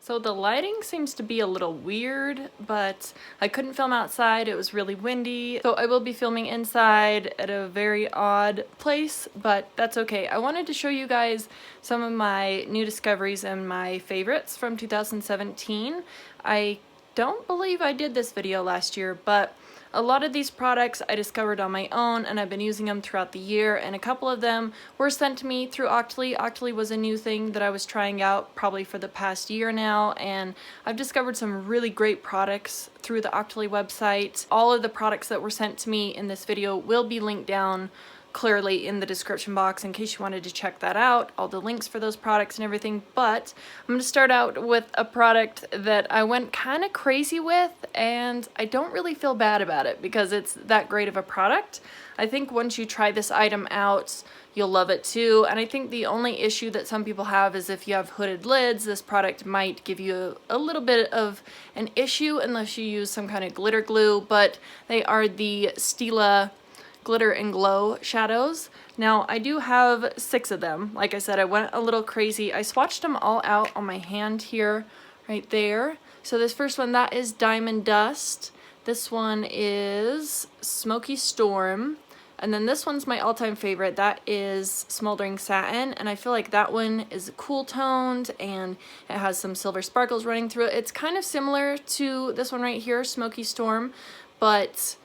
So the lighting seems to be a little weird, but I couldn't film outside. It was really windy. So I will be filming inside at a very odd place, but that's okay. I wanted to show you guys some of my new discoveries and my favorites from 2017. I don't believe I did this video last year, but a lot of these products I discovered on my own, and I've been using them throughout the year, and a couple of them were sent to me through Octoly. Octoly was a new thing that I was trying out probably for the past year now, and I've discovered some really great products through the Octoly website. All of the products that were sent to me in this video will be linked down clearly in the description box in case you wanted to check that out, all the links for those products and everything. But I'm going to start out with a product that I went kind of crazy with, and I don't really feel bad about it because it's that great of a product. I think once you try this item out, you'll love it too. And I think the only issue that some people have is if you have hooded lids, this product might give you a little bit of an issue unless you use some kind of glitter glue. But they are the Stila Glitter and Glow shadows. Now I do have 6 of them. Like I said, I went a little crazy. I swatched them all out on my hand here, right there. So this first one, that is Diamond Dust. This one is Smokey Storm. And then this one's my all-time favorite. That is Smoldering Satin, and I feel like that one is cool toned and it has some silver sparkles running through it. It's kind of similar to this one right here, Smokey Storm, but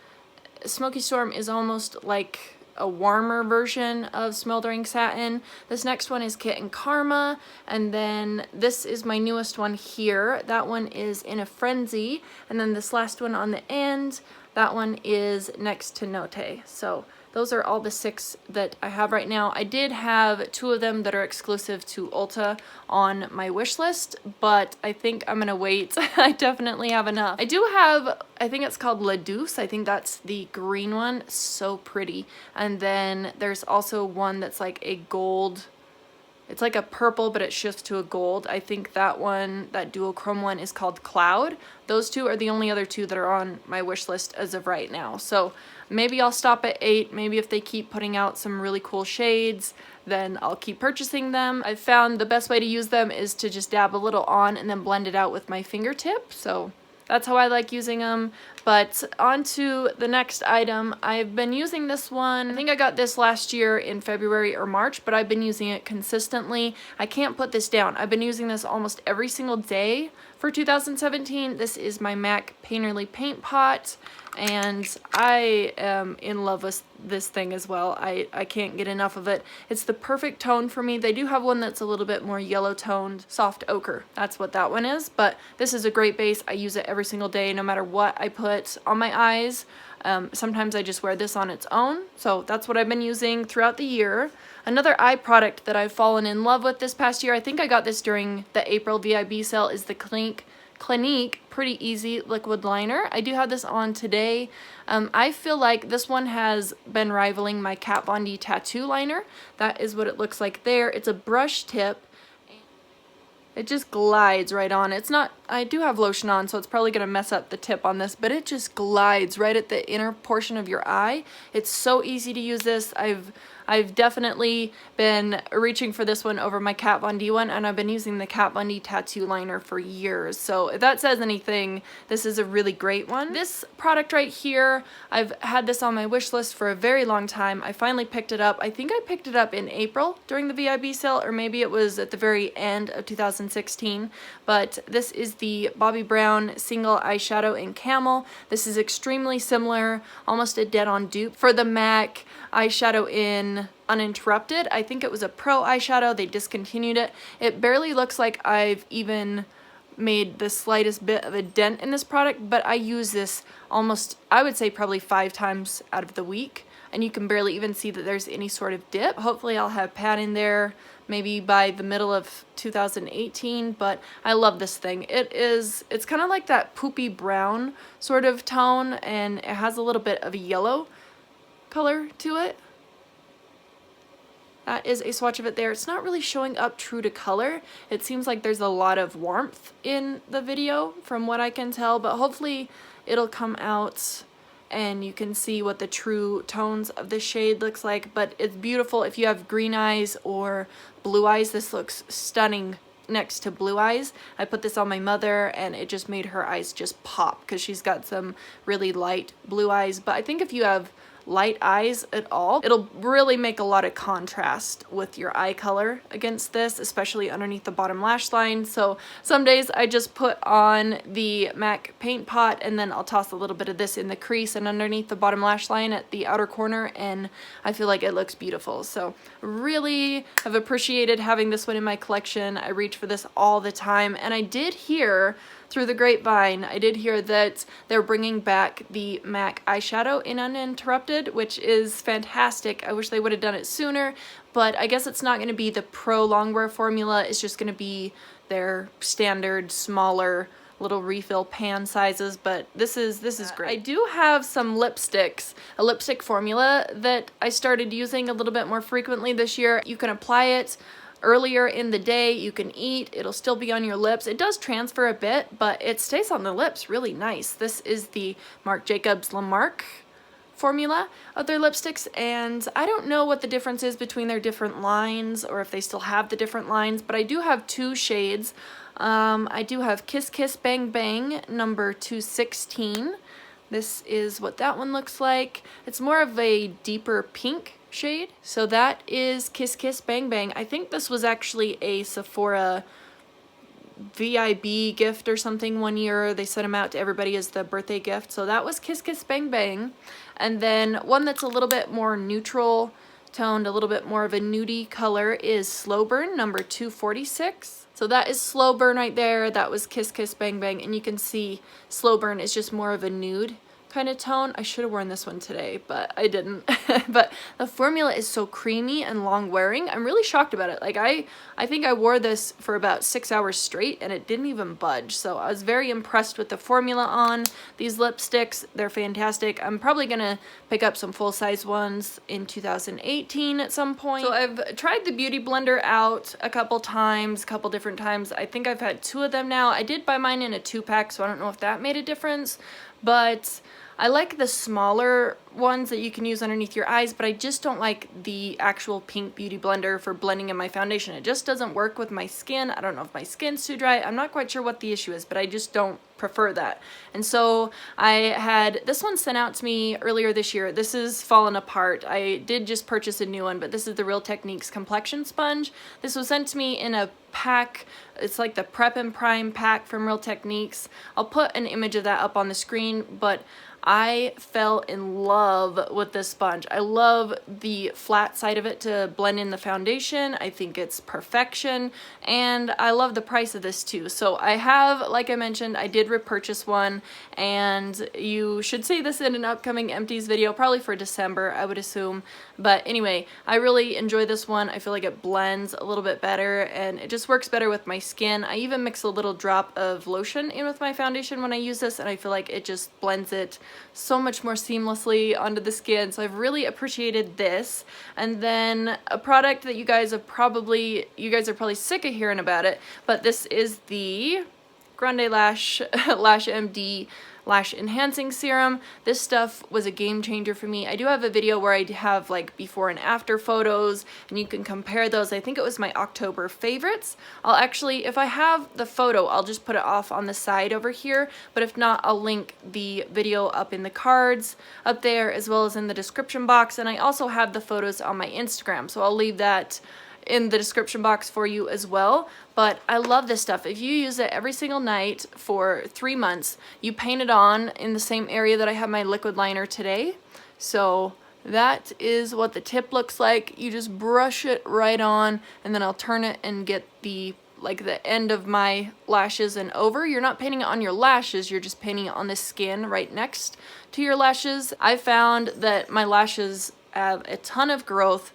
Smokey Storm is almost like a warmer version of Smoldering Satin. This next one is Kit and Karma, and then this is my newest one here. That one is In a Frenzy, and then this last one on the end, that one is Next to Note. So those are all the 6 that I have right now. I did have 2 of them that are exclusive to Ulta on my wish list, but I think I'm gonna wait. I definitely have enough. I do have, I think it's called La Douce. I think that's the green one. So pretty. And then there's also one that's like a gold. It's like a purple, but it shifts to a gold. I think that one, that dual chrome one, is called Cloud. Those 2 are the only other 2 that are on my wish list as of right now. So maybe I'll stop at 8. Maybe if they keep putting out some really cool shades, then I'll keep purchasing them. I've found the best way to use them is to just dab a little on and then blend it out with my fingertip. So that's how I like using them. But on to the next item. I've been using this one. I think I got this last year in February or March, but I've been using it consistently. I can't put this down. I've been using this almost every single day for 2017. This is my MAC Painterly Paint Pot, and I am in love with this thing as well. I can't get enough of it. It's the perfect tone for me. They do have one that's a little bit more yellow toned, soft ochre. That's what that one is, but this is a great base. I use it every single day no matter what I put on my eyes. Sometimes I just wear this on its own, so that's what I've been using throughout the year. Another eye product that I've fallen in love with this past year, I think I got this during the April VIB sale, is the Clinique Pretty Easy Liquid Liner. I do have this on today. I feel like this one has been rivaling my Kat Von D Tattoo Liner. That is what it looks like there. It's a brush tip. It just glides right on. It's not, I do have lotion on, so it's probably going to mess up the tip on this, but it just glides right at the inner portion of your eye. It's so easy to use this. I've definitely been reaching for this one over my Kat Von D one, and I've been using the Kat Von D Tattoo Liner for years. So if that says anything, this is a really great one. This product right here, I've had this on my wish list for a very long time. I finally picked it up. I think I picked it up in April during the VIB sale, or maybe it was at the very end of 2016. But this is the Bobbi Brown Single Eyeshadow in Camel. This is extremely similar, almost a dead-on dupe for the MAC eyeshadow in Uninterrupted. I think it was a pro eyeshadow. They discontinued it. It barely looks like I've even made the slightest bit of a dent in this product, but I use this almost, I would say probably 5 times out of the week, and you can barely even see that there's any sort of dip. Hopefully I'll have pat in there maybe by the middle of 2018, but I love this thing. It's kind of like that poopy brown sort of tone, and it has a little bit of a yellow color to it. That is a swatch of it there. It's not really showing up true to color. It seems like there's a lot of warmth in the video from what I can tell, but hopefully it'll come out and you can see what the true tones of the shade looks like. But it's beautiful if you have green eyes or blue eyes. This looks stunning next to blue eyes. I put this on my mother and it just made her eyes just pop because she's got some really light blue eyes. But I think if you have light eyes at all, it'll really make a lot of contrast with your eye color against this, especially underneath the bottom lash line. So some days I just put on the MAC paint pot and then I'll toss a little bit of this in the crease and underneath the bottom lash line at the outer corner, and I feel like it looks beautiful. So really have appreciated having this one in my collection. I reach for this all the time, and I did hear through the grapevine, I did hear that they're bringing back the MAC eyeshadow in Uninterrupted, which is fantastic. I wish they would have done it sooner, but I guess it's not going to be the Pro Longwear formula. It's just going to be their standard, smaller little refill pan sizes, but this is great. I do have some lipsticks, a lipstick formula that I started using a little bit more frequently this year. You can apply it earlier in the day, you can eat, it'll still be on your lips. It does transfer a bit, but it stays on the lips really nice. This is the Marc Jacobs Lamarck formula of their lipsticks, and I don't know what the difference is between their different lines or if they still have the different lines, but I do have two shades. I do have Kiss Kiss Bang Bang number 216. This is what that one looks like. It's more of a deeper pink shade. So that is Kiss Kiss Bang Bang. I think this was actually a Sephora VIB gift or something one year. They sent them out to everybody as the birthday gift. So that was Kiss Kiss Bang Bang. And then one that's a little bit more neutral toned, a little bit more of a nudie color is Slow Burn number 246. So that is Slow Burn right there. That was Kiss Kiss Bang Bang. And you can see Slow Burn is just more of a nude kind of tone. I should have worn this one today, but I didn't. But the formula is so creamy and long wearing. I'm really shocked about it. Like I think I wore this for about 6 hours straight and it didn't even budge. So I was very impressed with the formula on these lipsticks. They're fantastic. I'm probably gonna pick up some full-size ones in 2018 at some point. So I've tried the Beauty Blender out a couple different times. I think I've had 2 of them now. I did buy mine in a 2-pack, so I don't know if that made a difference, but I like the smaller ones that you can use underneath your eyes, but I just don't like the actual pink Beauty Blender for blending in my foundation. It just doesn't work with my skin. I don't know if my skin's too dry. I'm not quite sure what the issue is, but I just don't prefer that. And so I had this one sent out to me earlier this year. This is fallen apart. I did just purchase a new one, but this is the Real Techniques Complexion Sponge. This was sent to me in a pack. It's like the Prep and Prime pack from Real Techniques. I'll put an image of that up on the screen, but I fell in love with this sponge. I love the flat side of it to blend in the foundation. I think it's perfection, and I love the price of this too. So I have, like I mentioned, I did repurchase one, and you should see this in an upcoming empties video, probably for December, I would assume. But anyway, I really enjoy this one. I feel like it blends a little bit better, and it just works better with my skin. I even mix a little drop of lotion in with my foundation when I use this, and I feel like it just blends it so much more seamlessly onto the skin. So I've really appreciated this. And then a product that you guys are probably sick of hearing about it, but this is the Grande Lash MD Lash Enhancing Serum. This stuff was a game changer for me. I do have a video where I have like before and after photos, and you can compare those. I think it was my October favorites. I'll actually, if I have the photo, I'll just put it off on the side over here, but if not, I'll link the video up in the cards up there as well as in the description box. And I also have the photos on my Instagram, so I'll leave that in the description box for you as well. But I love this stuff. If you use it every single night for 3 months, you paint it on in the same area that I have my liquid liner today. So that is what the tip looks like. You just brush it right on, and then I'll turn it and get the end of my lashes and over. You're not painting it on your lashes, you're just painting it on the skin right next to your lashes. I found that my lashes have a ton of growth.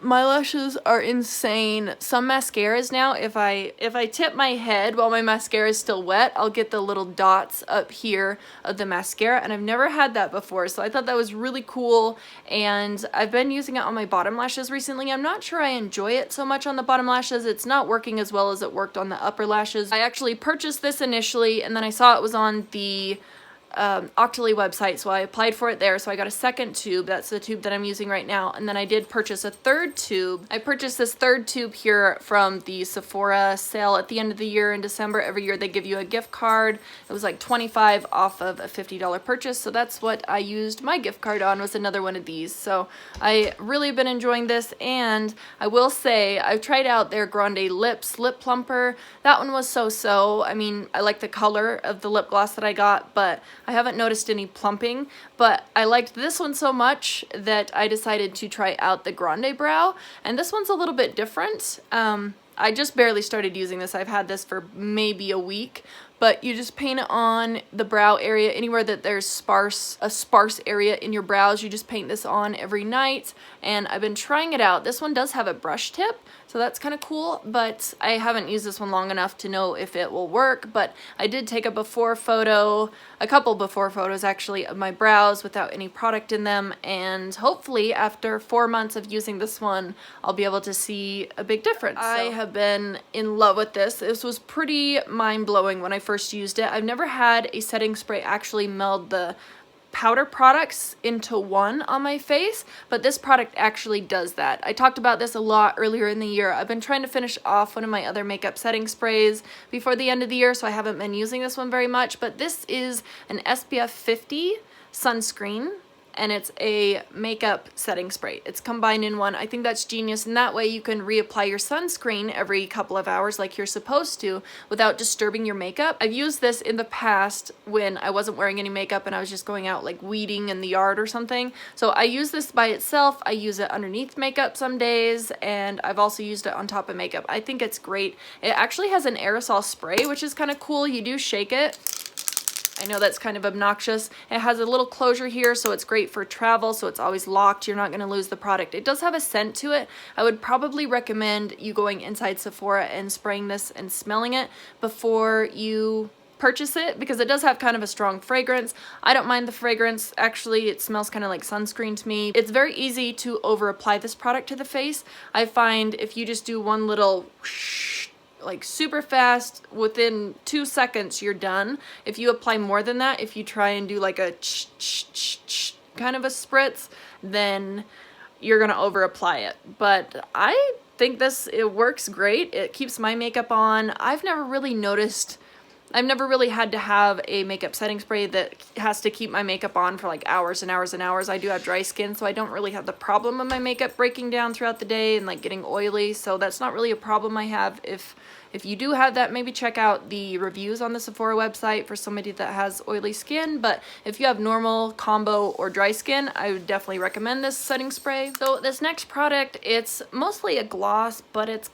My lashes are insane. Some mascaras now, if I tip my head while my mascara is still wet, I'll get the little dots up here of the mascara, and I've never had that before, so I thought that was really cool. And I've been using it on my bottom lashes recently. I'm not sure I enjoy it so much on the bottom lashes. It's not working as well as it worked on the upper lashes. I actually purchased this initially, and then I saw it was on the Octoly website, so I applied for it there. So I got a second tube. That's the tube that I'm using right now. And then I did purchase a third tube. I purchased this third tube here from the Sephora sale at the end of the year in December. Every year they give you a gift card. It was like $25 off of a $50 purchase. So that's what I used my gift card on, was another one of these. So I really been enjoying this, and I will say I've tried out their Grande Lips Lip Plumper. That one was so-so. I mean, I like the color of the lip gloss that I got, but I haven't noticed any plumping. But I liked this one so much that I decided to try out the Grande Brow, and this one's a little bit different. I just barely started using this. I've had this for maybe a week, but you just paint it on the brow area. Anywhere that there's a sparse area in your brows, you just paint this on every night, and I've been trying it out. This one does have a brush tip, so that's kind of cool, but I haven't used this one long enough to know if it will work. But I did take a before photo, a couple before photos actually, of my brows without any product in them, and hopefully after 4 months of using this one, I'll be able to see a big difference. I have been in love with this. This was pretty mind-blowing when I first used it. I've never had a setting spray actually meld the powder products into one on my face, but this product actually does that. I talked about this a lot earlier in the year. I've been trying to finish off one of my other makeup setting sprays before the end of the year, so I haven't been using this one very much, but this is an SPF 50 sunscreen, and it's a makeup setting spray. It's combined in one. I think that's genius, and that way you can reapply your sunscreen every couple of hours like you're supposed to without disturbing your makeup. I've used this in the past when I wasn't wearing any makeup and I was just going out like weeding in the yard or something. So I use this by itself. I use it underneath makeup some days, and I've also used it on top of makeup. I think it's great. It actually has an aerosol spray, which is kind of cool. You do shake it. I know that's kind of obnoxious. It has a little closure here, so it's great for travel, so it's always locked. You're not going to lose the product. It does have a scent to it. I would probably recommend you going inside Sephora and spraying this and smelling it before you purchase it, because it does have kind of a strong fragrance. I don't mind the fragrance. Actually, it smells kind of like sunscreen to me. It's very easy to over apply this product to the face. I find if you just do one little whoosh, like super fast, within 2 seconds you're done. If you apply more than that, if you try and do like a kind of a spritz, then you're gonna over apply it. But I think it works great. It keeps my makeup on. I've never really had to have a makeup setting spray that has to keep my makeup on for like hours and hours and hours. I do have dry skin, so I don't really have the problem of my makeup breaking down throughout the day and like getting oily, so that's not really a problem I have. If you do have that, maybe check out the reviews on the Sephora website for somebody that has oily skin. But if you have normal, combo, or dry skin, I would definitely recommend this setting spray. So this next product, it's mostly a gloss, but it's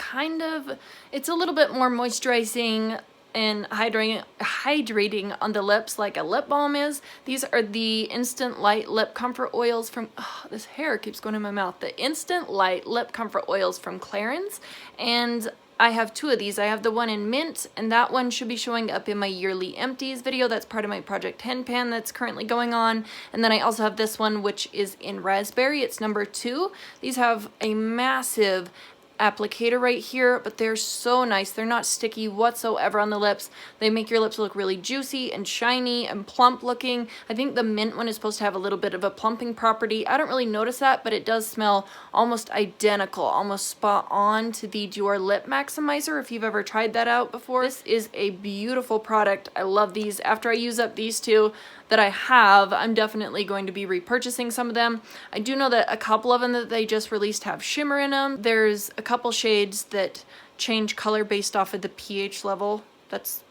a little bit more moisturizing and hydrating on the lips like a lip balm is. These are the Instant Light Lip Comfort Oils from, this hair keeps going in my mouth. The Instant Light Lip Comfort Oils from Clarins, and I have two of these. I have the one in mint, and that one should be showing up in my yearly empties video. That's part of my Project 10 pan that's currently going on. And then I also have this one, which is in raspberry. It's number 2. These have a massive applicator right here, but they're so nice. They're not sticky whatsoever on the lips. They make your lips look really juicy and shiny and plump looking. I think the mint one is supposed to have a little bit of a plumping property. I don't really notice that, but it does smell almost identical, almost spot on to the Dior Lip Maximizer, if you've ever tried that out before. This is a beautiful product. I love these. After I use up these two that I have, I'm definitely going to be repurchasing some of them. I do know that a couple of them that they just released have shimmer in them. There's a couple shades that change color based off of the pH level that's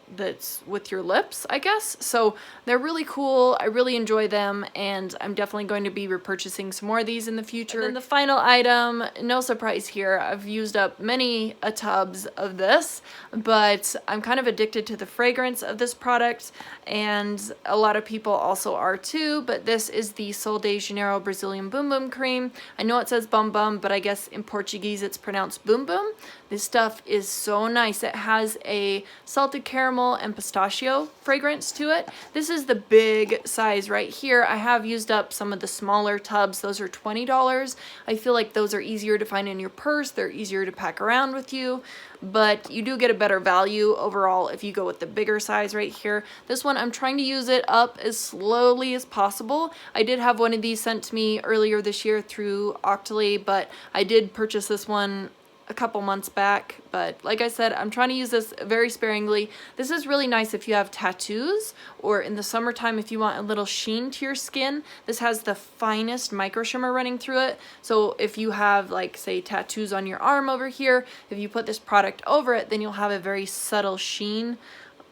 with your lips, I guess. So they're really cool. I really enjoy them, and I'm definitely going to be repurchasing some more of these in the future. And then the final item, no surprise here, I've used up many tubs of this, but I'm kind of addicted to the fragrance of this product, and a lot of people also are too. But this is the Sol de Janeiro Brazilian Boom Boom Cream. I know it says Bum Bum, but I guess in Portuguese it's pronounced Boom Boom. This stuff is so nice. It has a salted caramel and pistachio fragrance to it. This is the big size right here. I have used up some of the smaller tubs. Those are $20. I feel like those are easier to find in your purse. They're easier to pack around with you, but you do get a better value overall if you go with the bigger size right here. This one, I'm trying to use it up as slowly as possible. I did have one of these sent to me earlier this year through Octoly, but I did purchase this one a couple months back. But like I said, I'm trying to use this very sparingly. This is really nice if you have tattoos, or in the summertime if you want a little sheen to your skin. This has the finest micro shimmer running through it. So if you have, like, say, tattoos on your arm over here, if you put this product over it, then you'll have a very subtle sheen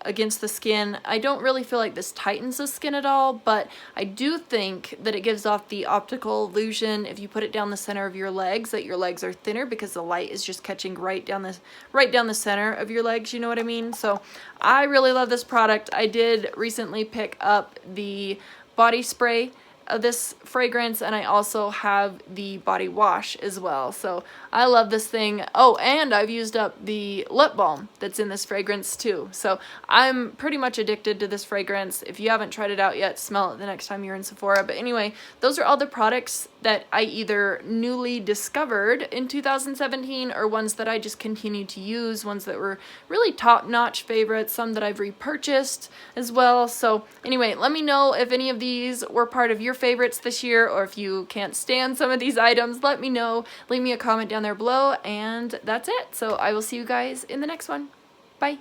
against the skin. I don't really feel like this tightens the skin at all, but I do think that it gives off the optical illusion if you put it down the center of your legs, that your legs are thinner because the light is just catching right down the center of your legs, you know what I mean? So I really love this product. I did recently pick up the body spray of this fragrance, and I also have the body wash as well. So I love this thing. Oh, and I've used up the lip balm that's in this fragrance too. So I'm pretty much addicted to this fragrance. If you haven't tried it out yet, smell it the next time you're in Sephora. But anyway, those are all the products that I either newly discovered in 2017 or ones that I just continue to use, ones that were really top-notch favorites, some that I've repurchased as well. So anyway, let me know if any of these were part of your favorites this year, or if you can't stand some of these items. Let me know. Leave me a comment down there below, and that's it. So I will see you guys in the next one. Bye.